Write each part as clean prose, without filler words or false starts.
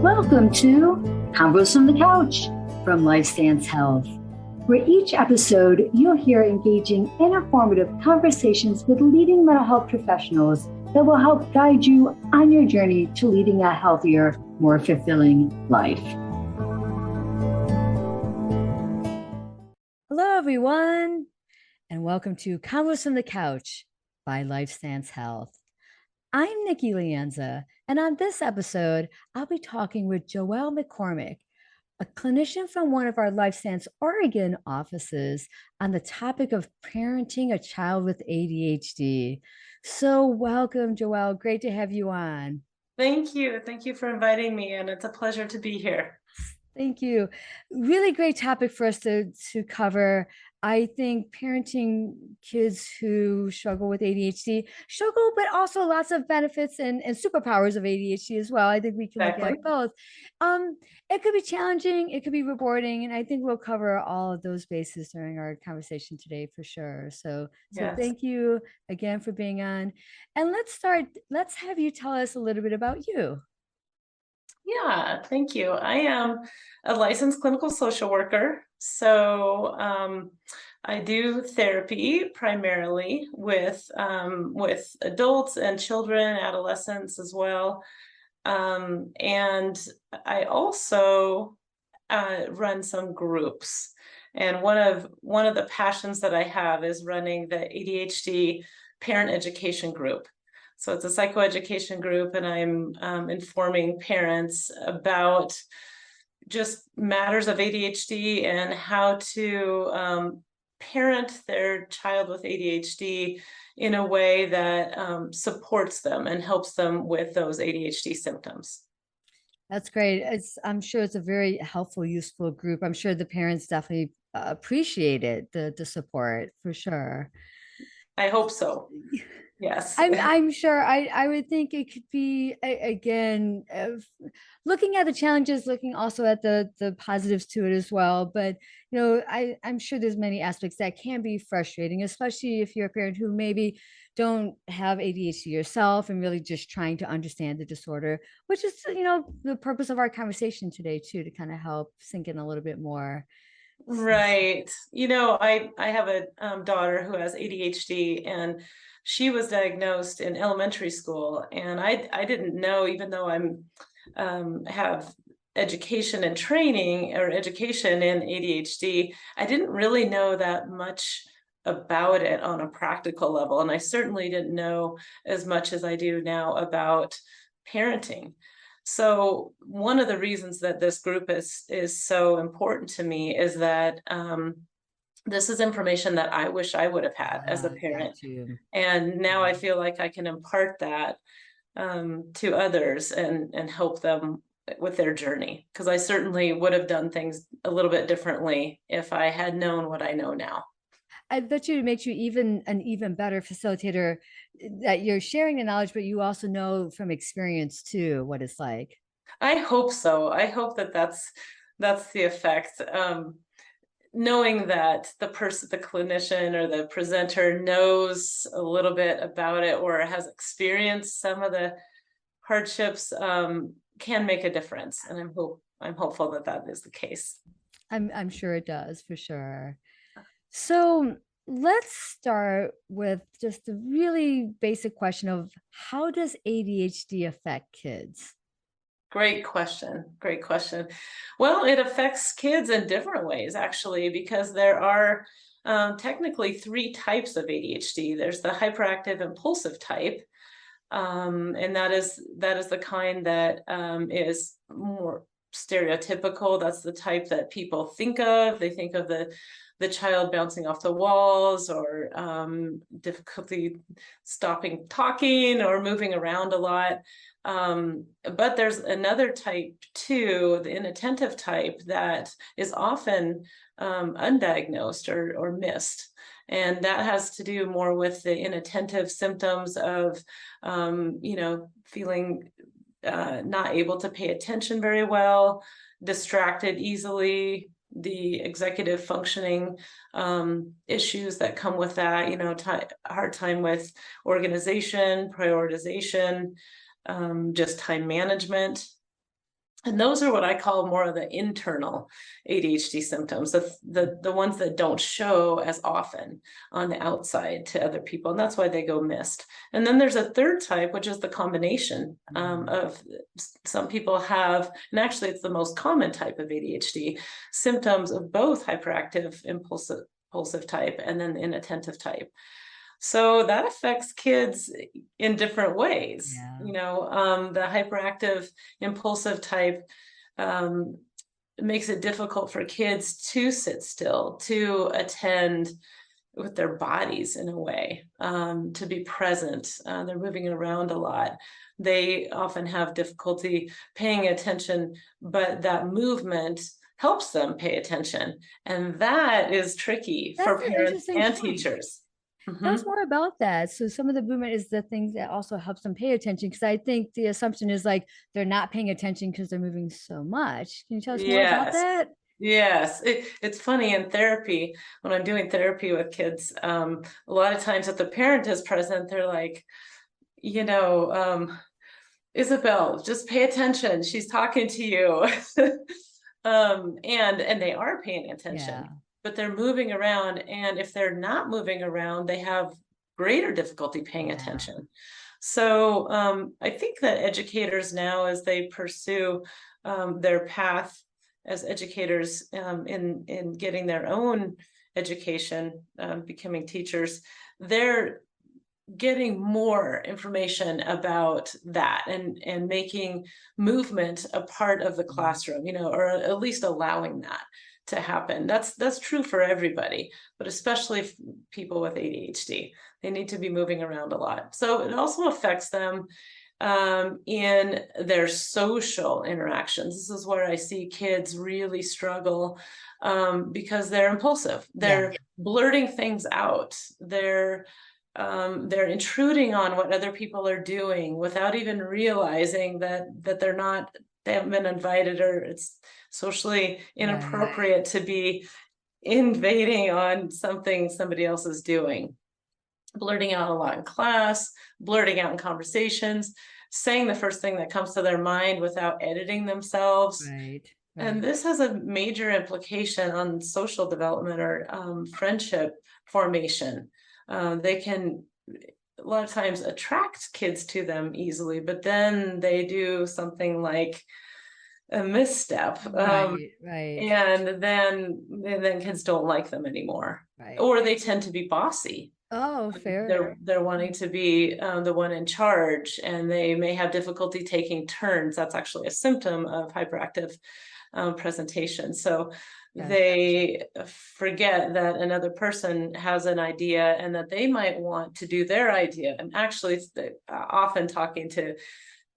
Welcome to Convos from the Couch from Lifestance Health, where each episode you'll hear engaging and informative conversations with leading mental health professionals that will help guide you on your journey to leading a healthier, more fulfilling life. Hello, everyone, and welcome to Convos from the Couch by Lifestance Health. I'm Nikki Lianza, and on this episode, I'll be talking with Joelle McCormick, a clinician from one of our Lifestance Oregon offices, on the topic of parenting a child with ADHD. So welcome, Joelle. Great to have you on. Thank you. Thank you for inviting me, and it's a pleasure to be here. Thank you. Really great topic for us to cover. I think parenting kids who struggle with ADHD struggle, but also lots of benefits and superpowers of ADHD as well. I think we can look at both. It could be challenging, it could be rewarding, and I think we'll cover all of those bases during our conversation today for sure. So Yes. Thank you again for being on. And let's have you tell us a little bit about you. Yeah, thank you. I am a licensed clinical social worker. So I do therapy primarily with adults and children, adolescents as well. And I also run some groups. And one of the passions that I have is running the ADHD parent education group. So it's a psychoeducation group, and I'm informing parents about just matters of ADHD and how to parent their child with ADHD in a way that supports them and helps them with those ADHD symptoms. That's great. I'm sure it's a very helpful, useful group. I'm sure the parents definitely appreciate it, the support for sure. I hope so. Yes. I'm sure. I would think it could be again looking at the challenges, looking also at the positives to it as well. But I'm sure there's many aspects that can be frustrating, especially if you're a parent who maybe don't have ADHD yourself and really just trying to understand the disorder, which is the purpose of our conversation today too, to kind of help sink in a little bit more. Right. I have a daughter who has ADHD, and she was diagnosed in elementary school, and I didn't know, even though I'm have education and training or education in ADHD, I didn't really know that much about it on a practical level. And I certainly didn't know as much as I do now about parenting. So one of the reasons that this group is so important to me is that this is information that I wish I would have had as a parent. And now I feel like I can impart that to others and help them with their journey, because I certainly would have done things a little bit differently if I had known what I know now. I bet you it makes you an even better facilitator, that you're sharing the knowledge, but you also know from experience too what it's like. I hope so. I hope that that's the effect. Knowing that the clinician or the presenter knows a little bit about it or has experienced some of the hardships can make a difference. And I'm hopeful that that is the case. I'm sure it does, for sure. So let's start with just the really basic question of, how does ADHD affect kids? Great question. Great question. Well, it affects kids in different ways, actually, because there are technically three types of ADHD. There's the hyperactive impulsive type, and that is the kind that is more stereotypical. That's the type that people think of. They think of the child bouncing off the walls, or difficulty stopping talking, or moving around a lot. But there's another type too, the inattentive type, that is often undiagnosed or missed. And that has to do more with the inattentive symptoms of, feeling not able to pay attention very well, distracted easily, the executive functioning issues that come with that, hard time with organization, prioritization, just time management. And those are what I call more of the internal ADHD symptoms, the ones that don't show as often on the outside to other people, and that's why they go missed. And then there's a third type, which is the combination of some people have, and actually it's the most common type of ADHD, symptoms of both hyperactive impulsive type and then the inattentive type. So that affects kids in different ways. Yeah. The hyperactive impulsive type makes it difficult for kids to sit still, to attend with their bodies in a way, to be present. They're moving around a lot. They often have difficulty paying attention, but that movement helps them pay attention. And that is tricky for That's an parents interesting and point. teachers. Tell us Mhm. more about that. So some of the movement is the things that also helps them pay attention. Because I think the assumption is like they're not paying attention because they're moving so much. Can you tell us more about Yes. that? Yes, it's funny in therapy, when I'm doing therapy with kids, a lot of times if the parent is present, they're like, you know, Isabel, just pay attention. She's talking to you. And they are paying Yeah. attention, but they're moving around. And if they're not moving around, they have greater difficulty paying Yeah. attention. So I think that educators now, as they pursue their path as educators in getting their own education, becoming teachers, they're getting more information about that and making movement a part of the Mhm. classroom, or at least allowing that to happen. That's true for everybody, but especially people with ADHD. They need to be moving around a lot. So it also affects them in their social interactions. This is where I see kids really struggle because they're impulsive. Yeah. They're blurting things out. They're intruding on what other people are doing without even realizing that they haven't been invited, or it's socially Right. inappropriate to be invading on something somebody else is doing. Blurting out a lot in class, blurting out in conversations, saying the first thing that comes to their mind without editing themselves. Right. And Right. this has a major implication on social development, or friendship formation. They can a lot of times attract kids to them easily, but then they do something like a misstep, Right. Right. and then kids don't like them anymore, Right. or they tend to be bossy. Oh, fair. They're wanting to be the one in charge, and they may have difficulty taking turns. That's actually a symptom of hyperactive presentation. So Yes. they forget that another person has an idea and that they might want to do their idea. And actually, it's often talking to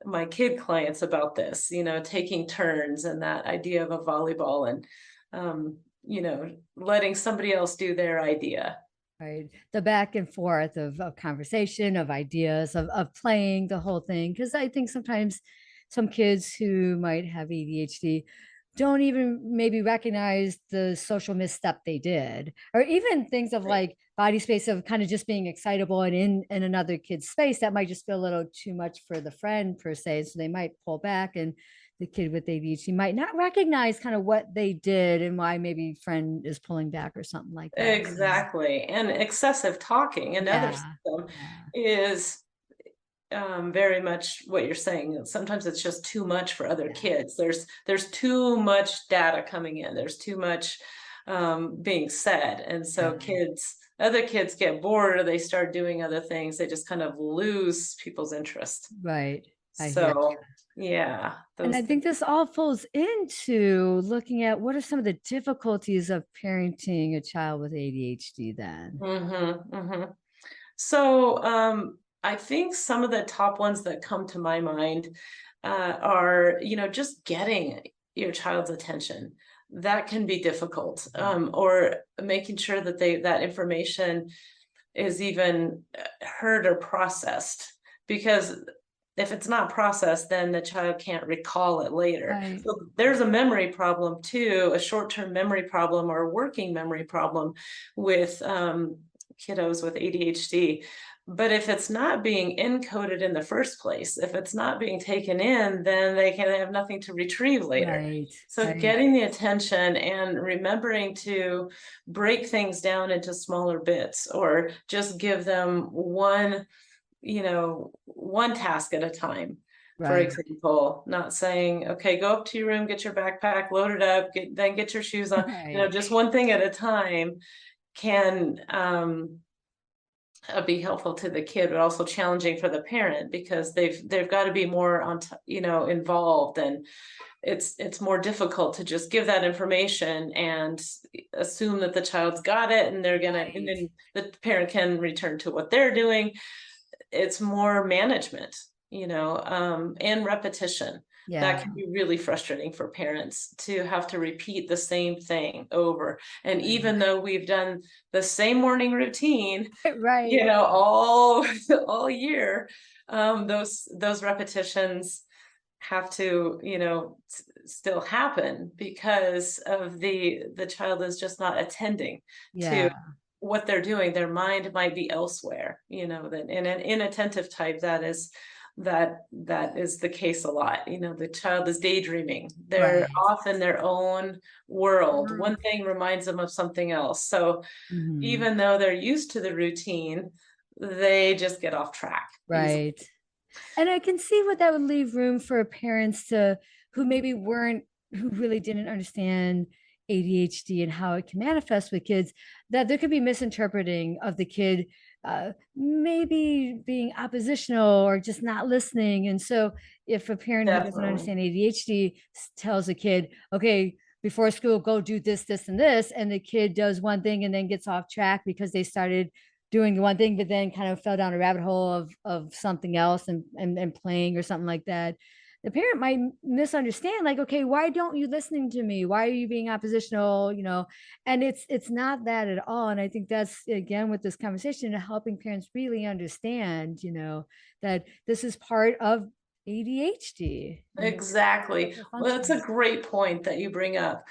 my kid clients about this, taking turns and that idea of a volleyball, and letting somebody else do their idea. Right. The back and forth of conversation, of ideas, of playing the whole thing. Because I think sometimes some kids who might have ADHD don't even maybe recognize the social misstep they did, or even things of Right. like body space of kind of just being excitable and in another kid's space that might just feel a little too much for the friend per se. So they might pull back, and the kid with ADHD might not recognize kind of what they did and why maybe friend is pulling back or something like that. So Exactly. And excessive talking, another yeah, symptom, yeah, is very much what you're saying. Sometimes it's just too much for other yeah, kids. There's too much data coming in. There's too much being said, and so yeah. other kids get bored, or they start doing other things. They just kind of lose people's interest. Right. I hear. So yeah, And those I things. think this all falls into looking at what are some of the difficulties of parenting a child with ADHD then. Hmm. So I think some of the top ones that come to my mind are, just getting your child's attention. That can be difficult, or making sure that that information is even heard or processed. Because if it's not processed, then the child can't recall it later. Right. So there's a memory problem too, a short-term memory problem or a working memory problem with kiddos with ADHD. But if it's not being encoded in the first place, if it's not being taken in, then they have nothing to retrieve later. Right. So Right. getting the attention and remembering to break things down into smaller bits, or just give them one task at a time. For Right. example, not saying, okay, go up to your room, get your backpack, load it up, then get your shoes on, Right. just one thing at a time can be helpful to the kid, but also challenging for the parent, because they've got to be more involved, and it's more difficult to just give that information and assume that the child's got it, and and Right. then the parent can return to what they're doing. It's more management, and repetition. That Yeah. can be really frustrating for parents, to have to repeat the same thing over. And Right. even though we've done the same morning routine, Right. all all year, those repetitions have to, still happen, because of the child is just not attending to Yeah. what they're doing. Their mind might be elsewhere, that in an inattentive type, that is the case a lot. The child is daydreaming. They're Right. off in their own world. One thing reminds them of something else. So Mhm. even though they're used to the routine, they just get off track easily. Right. And I can see what that would leave room for parents to who maybe weren't who really didn't understand ADHD and how it can manifest with kids, that there could be misinterpreting of the kid maybe being oppositional or just not listening. And so if a parent who doesn't Definitely. understand ADHD tells a kid, okay, before school, go do this, this, and this, and the kid does one thing and then gets off track because they started doing the one thing, but then kind of fell down a rabbit hole of something else and playing or something like that. The parent might misunderstand, like, okay, why don't you listening to me? Why are you being oppositional? And it's not that at all. And I think that's again with this conversation, helping parents really understand, that this is part of ADHD. Exactly. Mental Well, that's a functioning. great point that you bring up.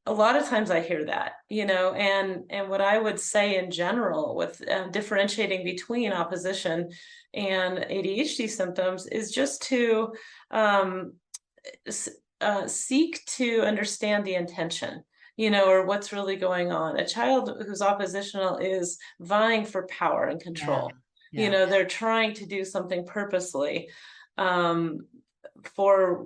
A lot of times I hear that, and what I would say in general with differentiating between opposition and ADHD symptoms is just to um, seek to understand the intention, or what's really going on. A child who's oppositional is vying for power and Yeah. control. Yeah. They're trying to do something purposely, um, for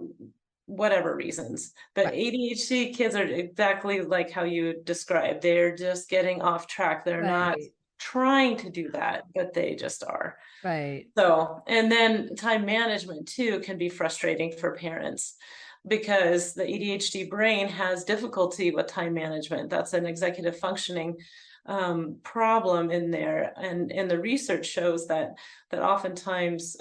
whatever reasons. But Right. ADHD kids are exactly like how you described. They're just getting off track. They're not Right. trying to do that, but they just are. Right. So, and then time management too can be frustrating for parents, because the ADHD brain has difficulty with time management. That's an executive functioning problem in there, and the research shows that oftentimes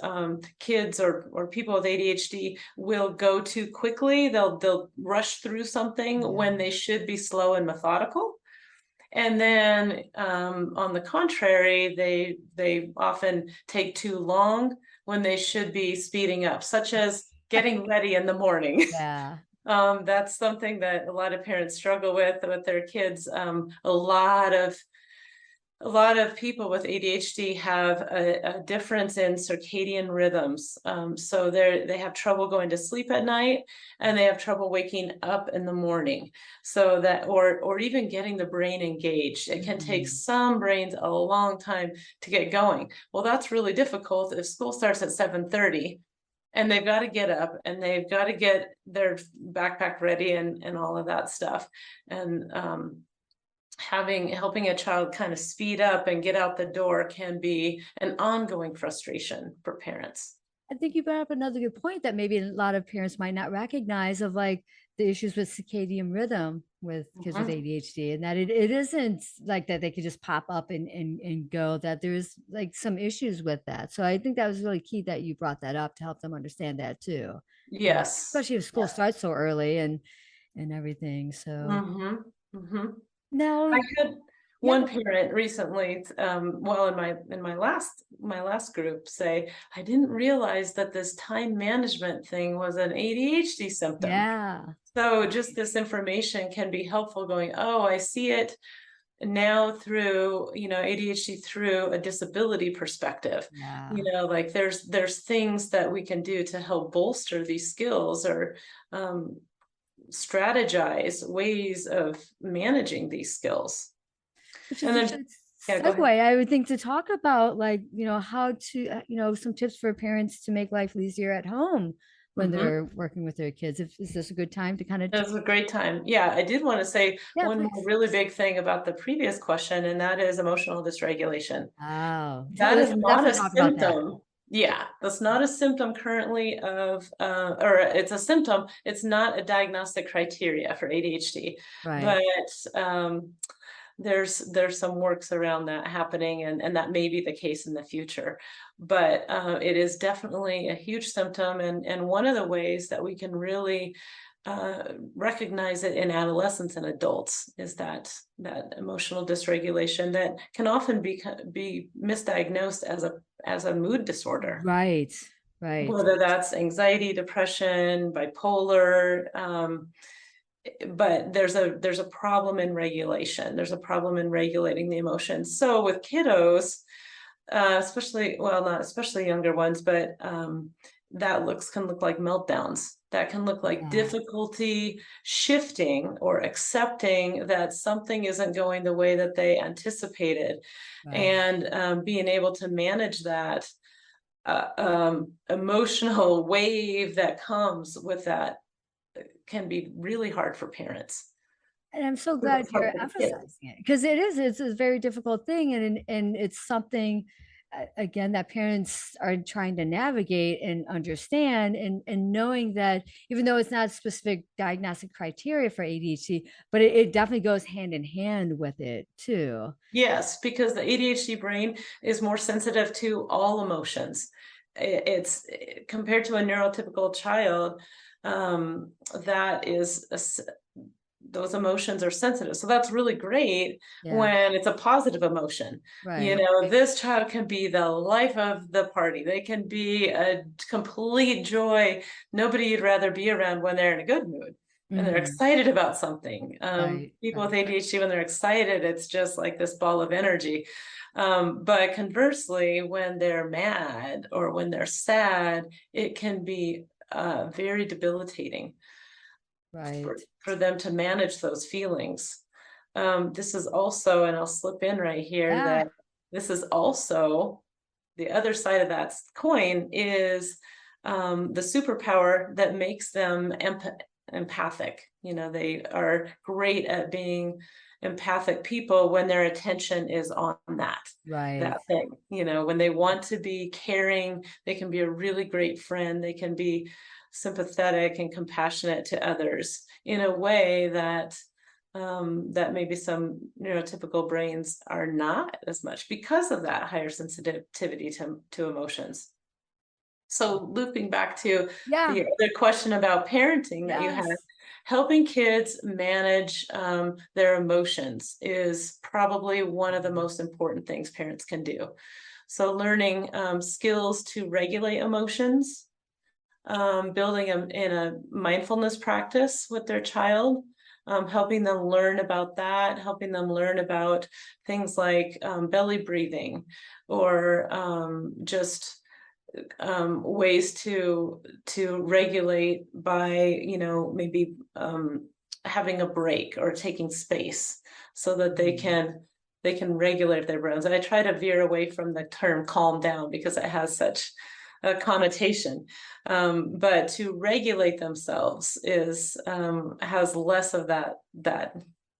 kids or people with ADHD will go too quickly. They'll rush through something Yeah. when they should be slow and methodical. And then on the contrary, they often take too long when they should be speeding up, such as getting ready in the morning. Yeah. That's something that a lot of parents struggle with their kids. A lot of people with ADHD have a difference in circadian rhythms. So they have trouble going to sleep at night, and they have trouble waking up in the morning. So that, or even getting the brain engaged. It can take Mhm. some brains a long time to get going. Well, that's really difficult if school starts at 7:30 and they've got to get up and they've got to get their backpack ready and all of that stuff. And helping a child kind of speed up and get out the door can be an ongoing frustration for parents. I think you brought up another good point that maybe a lot of parents might not recognize of like the issues with circadian rhythm with kids with Mhm. ADHD, and that it isn't like that they could just pop up and go, that there's like some issues with that. So I think that was really key that you brought that up to help them understand that too. Yes. Especially if school Yes. starts so early and everything. So Hmm. Hmm. now, I had yeah, one parent recently, well, in my last group, say, I didn't realize that this time management thing was an ADHD symptom. yeah, So just this information can be helpful, going, oh, I see it now through, ADHD through a disability perspective. Yeah. Like there's things that we can do to help bolster these skills, or um, strategize ways of managing these skills. Which And is a then, good yeah, go ahead. segue, I would think, to talk about, like, how to, some tips for parents to make life easier at home when Mhm. they're working with their kids. Is this a good time to kind of? It was a great time. Yeah, I did want to say Yeah, one more please. really big thing about the previous question, and that is emotional dysregulation. Oh, That let's is not a definitely talk about that. symptom. Yeah, that's not a symptom currently of, or it's a symptom. It's not a diagnostic criteria for ADHD, Right. but um, there's some works around that happening, and that may be the case in the future. But it is definitely a huge symptom, and one of the ways that we can really recognize it in adolescents and adults is that emotional dysregulation that can often be misdiagnosed as a mood disorder, Right. Right. whether that's anxiety, depression, bipolar. But there's a problem in regulation. There's a problem in regulating the emotions. So with kiddos, especially, well, not especially younger ones, but that can look like meltdowns. That can look like Yeah. difficulty shifting or accepting that something isn't going the way that they anticipated, Right. and being able to manage that emotional wave that comes with that can be really hard for parents. And I'm so But glad it's hard you're for the kids. emphasizing it, because it's a very difficult thing, and it's something, again, that parents are trying to navigate and understand, and knowing that even though it's not specific diagnostic criteria for ADHD, but it definitely goes hand in hand with it too. Yes, because the ADHD brain is more sensitive to all emotions. It's compared to a neurotypical child, that is those emotions are sensitive. So that's really great Yeah. when it's a positive emotion. Right. This child can be the life of the party. They can be a complete joy. Nobody you'd rather be around when they're in a good mood and they're Hmm. excited about something. Right. People with Right. ADHD, when they're excited, it's just like this ball of energy. But conversely, when they're mad or when they're sad, it can be very debilitating Right. for them to manage those feelings. This is also, and I'll slip in right here, Yeah. that this is also the other side of that coin is the superpower that makes them empathic. They are great at being empathic people when their attention is on that Right. thing. When they want to be caring, they can be a really great friend. They can be sympathetic and compassionate to others in a way that maybe some neurotypical brains are not as much because of that higher sensitivity to emotions. So looping back to Yeah. the other question about parenting that you had, Yes. helping kids manage their emotions is probably one of the most important things parents can do. So learning skills to regulate emotions, building them in a mindfulness practice with their child, helping them learn about that, helping them learn about things like belly breathing, or just ways to regulate by maybe having a break or taking space so that Mhm. they can regulate their brains. And I try to veer away from the term calm down because it has such a connotation, but to regulate themselves is has less of that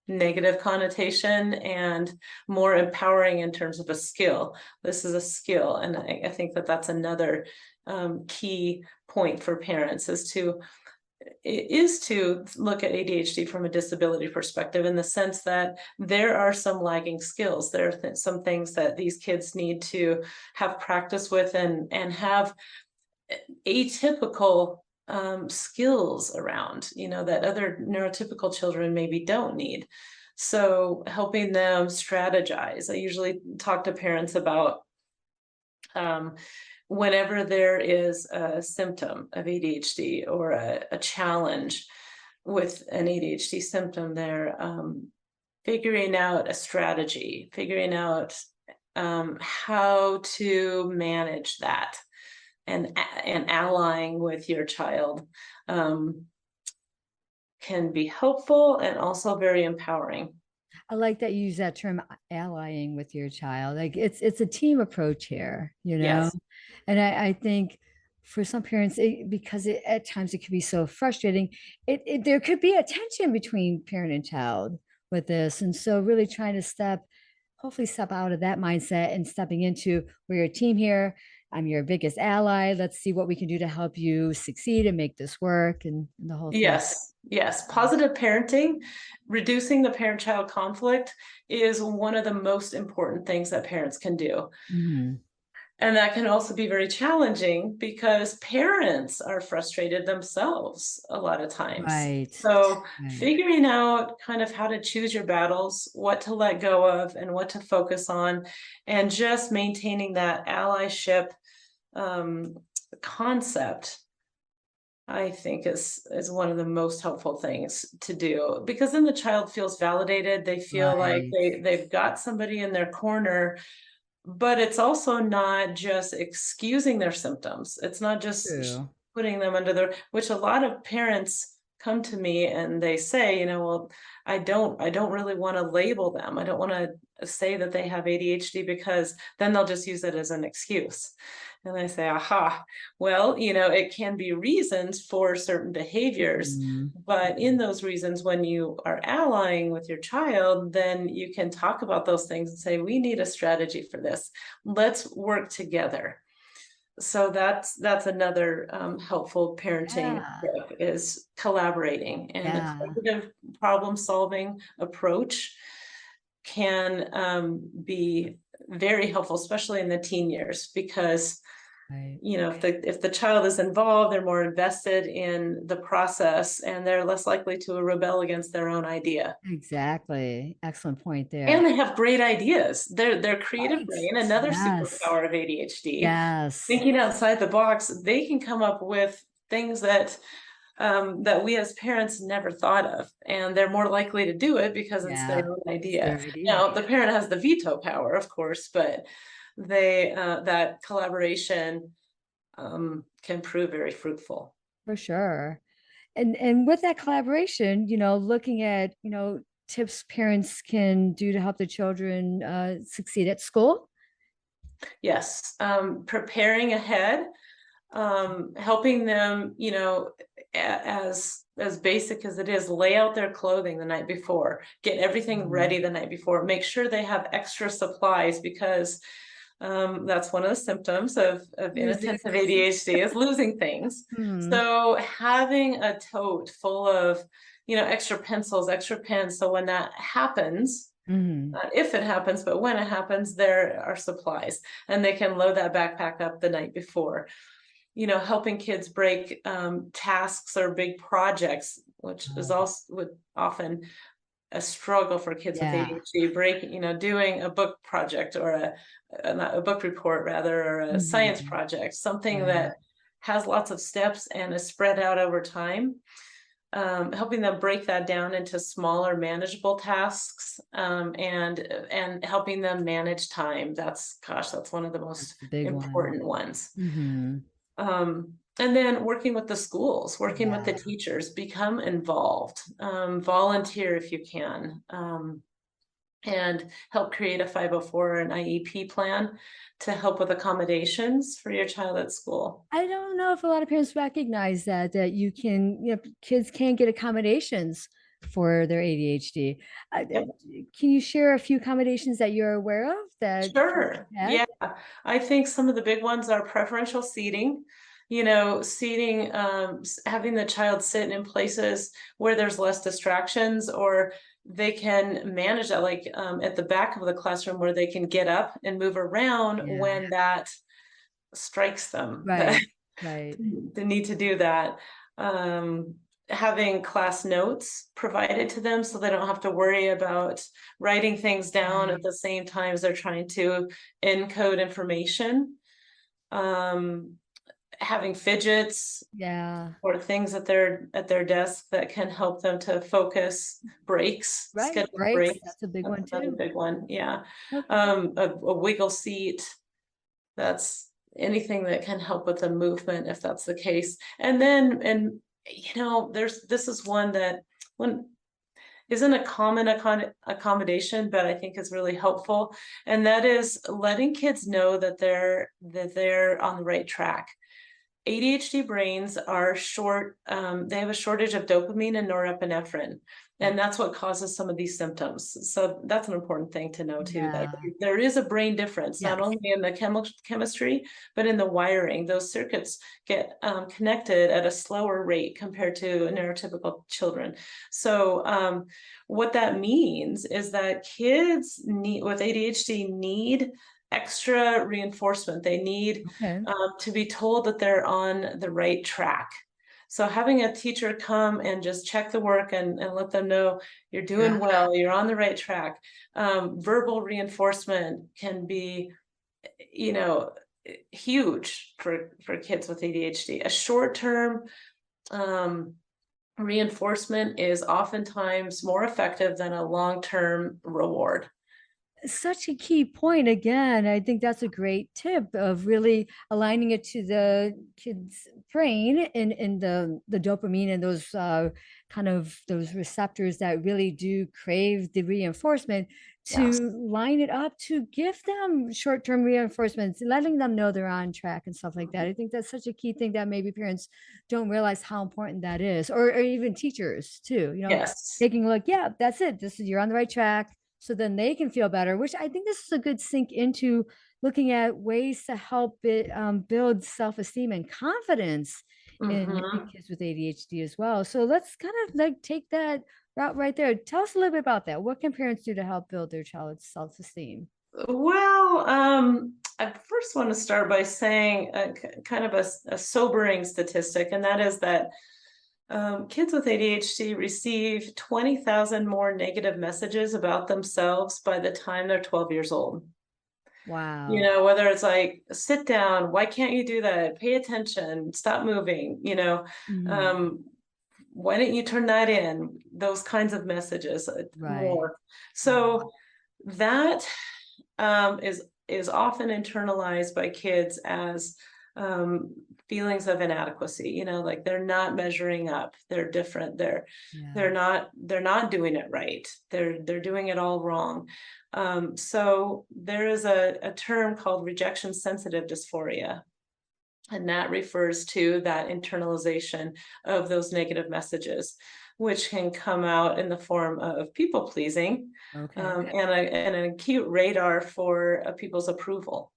negative connotation and more empowering in terms of a skill. This is a skill, and I think that that's another key point for parents is to look at ADHD from a disability perspective, in the sense that there are some lagging skills. There are some things that these kids need to have practice with, and have atypical skills around, that other neurotypical children maybe don't need. So helping them strategize. I usually talk to parents about um, whenever there is a symptom of ADHD or a challenge with an ADHD symptom there, figuring out a strategy, figuring out how to manage that, and allying with your child can be helpful and also very empowering. I like that you use that term allying with your child. Like it's a team approach here, you know? Yes. And I think for some parents, because at times it could be so frustrating, there could be a tension between parent and child with this. And so really trying to hopefully step out of that mindset and stepping into, we're a team here. I'm your biggest ally. Let's see what we can do to help you succeed and make this work and the whole thing. Yes, yes. Positive parenting, reducing the parent-child conflict is one of the most important things that parents can do. Mhm. And that can also be very challenging because parents are frustrated themselves a lot of times. Right. So Right. figuring out kind of how to choose your battles, what to let go of and what to focus on, and just maintaining that allyship um, concept, I think is one of the most helpful things to do, because then the child feels validated. They feel like Right. they've got somebody in their corner, but it's also not just excusing their symptoms. It's not just True. putting them under the, which a lot of parents come to me and they say, well, I don't really want to label them. I don't want to say that they have ADHD because then they'll just use it as an excuse. And I say, aha, well, it can be reasons for certain behaviors, Mhm. but in those reasons, when you are allying with your child, then you can talk about those things and say, we need a strategy for this. Let's work together. So that's another helpful parenting Yeah. tip, is collaborating, and a Yeah. collaborative problem solving approach can be very helpful, especially in the teen years, because Right. if the child is involved, they're more invested in the process and they're less likely to rebel against their own idea. Exactly. Excellent point there. And they have great ideas. Their creative Right. brain, another Yes. superpower of ADHD, Yes. thinking outside the box, they can come up with things that we as parents never thought of, and they're more likely to do it because it's Yeah. their own It's idea. their idea. Now, the parent has the veto power, of course, but that collaboration can prove very fruitful. For sure. And with that collaboration, looking at, tips parents can do to help their children succeed at school. Yes, preparing ahead, helping them, as basic as it is, lay out their clothing the night before, get everything Mhm. ready the night before, make sure they have extra supplies, because that's one of the symptoms of Losing inattentive things. ADHD, is losing things. Hmm. So having a tote full of, extra pencils, extra pens, so when that happens, Hmm. not if it happens, but when it happens, there are supplies, and they can load that backpack up the night before. Helping kids break tasks or big projects, which is also often a struggle for kids with Yeah. ADHD, doing a book project, or not a book report rather, or a science Hmm. project, something Right. that has lots of steps and is spread out over time. Helping them break that down into smaller, manageable tasks, and helping them manage time. That's one of the most That's the big one. important ones. Hmm. And then working with the schools, working with the Yeah. teachers, become involved, volunteer if you can, and help create a 504 or an IEP plan to help with accommodations for your child at school. I don't know if a lot of parents recognize that kids can get accommodations for their ADHD. Yep. Can you share a few accommodations that you're aware of that kids Sure. have had? Yeah. I think some of the big ones are preferential seating. Seating, having the child sit in places where there's less distractions, or they can manage that, like at the back of the classroom, where they can get up and move around Yeah. when that strikes them, that Right. Right. the need to do that. Um, Having class notes provided to them so they don't have to worry about writing things down at Right. the same time as they're trying to encode information. Um, having fidgets Yeah. or things at their desk that can help them to focus, breaks, Right. scheduled Breaks. breaks. That's a big That's one another too. big one. Yeah. Okay. A wiggle seat. That's anything that can help with the movement if that's the case. And then, and this is one that when isn't a common accommodation, but I think is really helpful. And that is letting kids know that they're on the right track. ADHD brains are they have a shortage of dopamine and norepinephrine, and that's what causes some of these symptoms. So that's an important thing to know too, that Yeah. there is a brain difference, not Yes. only in the chemistry, but in the wiring. Those circuits get connected at a slower rate compared to neurotypical children. So what that means is that kids with ADHD need extra reinforcement. They need Okay. to be told that they're on the right track. So having a teacher come and just check the work and let them know you're Yeah. doing well, you're on the right track. Verbal reinforcement can be, you know, huge for kids with ADHD. A short-term reinforcement is oftentimes more effective than a long-term reward. Such a key point. Again, I think that's a great tip of really aligning it to the kid's brain and the dopamine and those kind of those receptors that really do crave the reinforcement, Yes. to line it up to give them short-term reinforcements, letting them know they're on track and stuff like that. I think that's such a key thing that maybe parents don't realize how important that is, or even teachers too, Yes. taking a look, yeah, that's it, this is, you're on the right track, so then they can feel better, which I think this is a good sink into looking at ways to help it build self-esteem and confidence in Mhm. kids with ADHD as well. So let's kind of like take that route right there. Tell us a little bit about that. What can parents do to help build their child's self-esteem? Well, I first want to start by saying kind of a sobering statistic, and that is that kids with ADHD receive 20,000 more negative messages about themselves by the time they're 12 years old. Wow. Whether it's like, sit down, why can't you do that? Pay attention, stop moving, Mhm. um, why didn't you turn that in? Those kinds of messages Right. more. Wow. So that is often internalized by kids as feelings of inadequacy. Like they're not measuring up, they're different, Yeah. they're not doing it right, they're doing it all wrong. So there is a term called rejection sensitive dysphoria, and that refers to that internalization of those negative messages, which can come out in the form of people pleasing, Okay. and an acute radar for people's approval.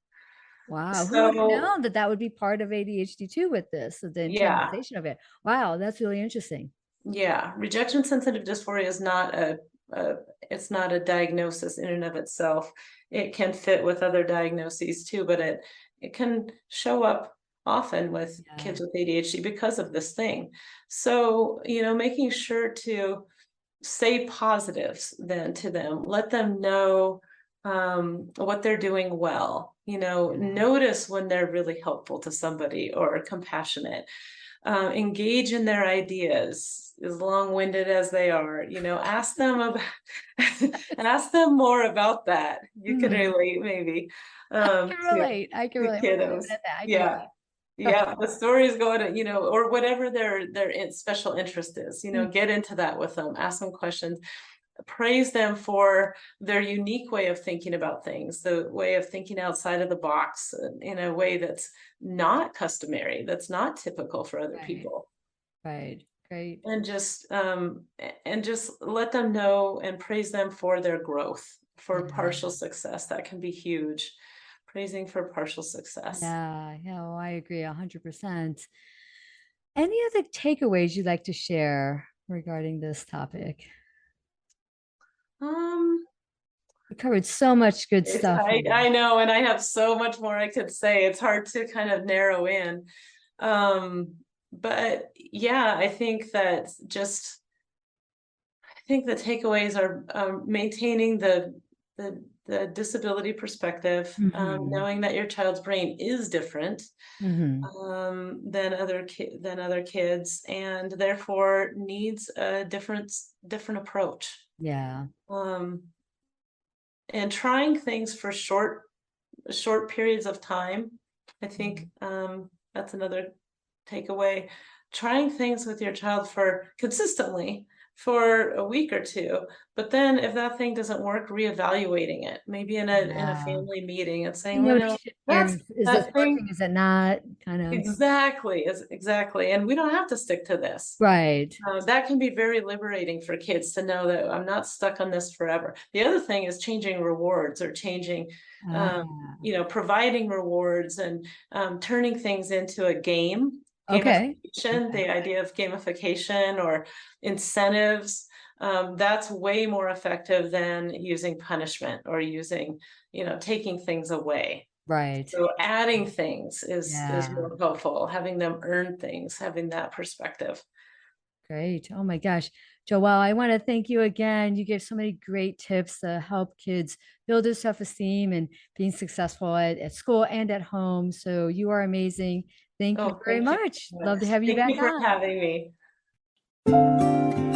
Wow. Who would have So, known that that would be part of ADHD too with this, so the yeah, internalization of it. Wow, that's really interesting. yeah, rejection sensitive dysphoria is not a it's not a diagnosis in and of itself. It can fit with other diagnoses too, but it can show up often with Yeah. kids with ADHD because of this thing. So, making sure to say positives then to them, let them know what they're doing well. Yeah. Notice when they're really helpful to somebody or compassionate. Engage in their ideas, as long-winded as they are. Ask them about ask them more about that. You can Mhm. relate maybe I can to relate. I can relate. We're gonna leave kiddos. it at that. I can Yeah. relate. Yeah, the story's going to, or whatever their special interest is, Mm. get into that with them, ask them questions, praise them for their unique way of thinking about things, the way of thinking outside of the box in a way that's not customary, that's not typical for other Right. people. Right. Great. And just let them know and praise them for their growth, for Yeah. partial success. That can be huge. Praising for partial success. Yeah. Yeah. Well, I agree 100%. Any other takeaways you'd like to share regarding this topic? Um, We covered so much good It's stuff I here. I know, and I have so much more I could say. It's hard to kind of narrow in. But yeah, I think the takeaways are maintaining the the disability perspective, Mhm. knowing that your child's brain is different Mhm. than other kids, and therefore needs a different approach. Yeah. Um, and trying things for short periods of time. I think Mhm. that's another takeaway. Trying things with your child for consistently for a week or two, but then if that thing doesn't work, reevaluating it, maybe in a Yeah. family meeting and saying, well, Noticing, that's is this that thing working? Is it not? Kind of. exactly, and we don't have to stick to this. Right. That can be very liberating for kids to know that I'm not stuck on this forever. The other thing is changing rewards or changing, um, Ah, providing rewards and turning things into a game. okay. Gamification, Okay. the idea of gamification or incentives, that's way more effective than using punishment or using, taking things away. Right. So adding things is Yeah. more helpful, having them earn things, having that perspective. Great. Oh my gosh. Joelle, I want to thank you again. You gave so many great tips to help kids build their self-esteem and being successful at school and at home. So you are amazing. Thank you Oh, very thank you. much. Love to have you Thank back you for on. having me.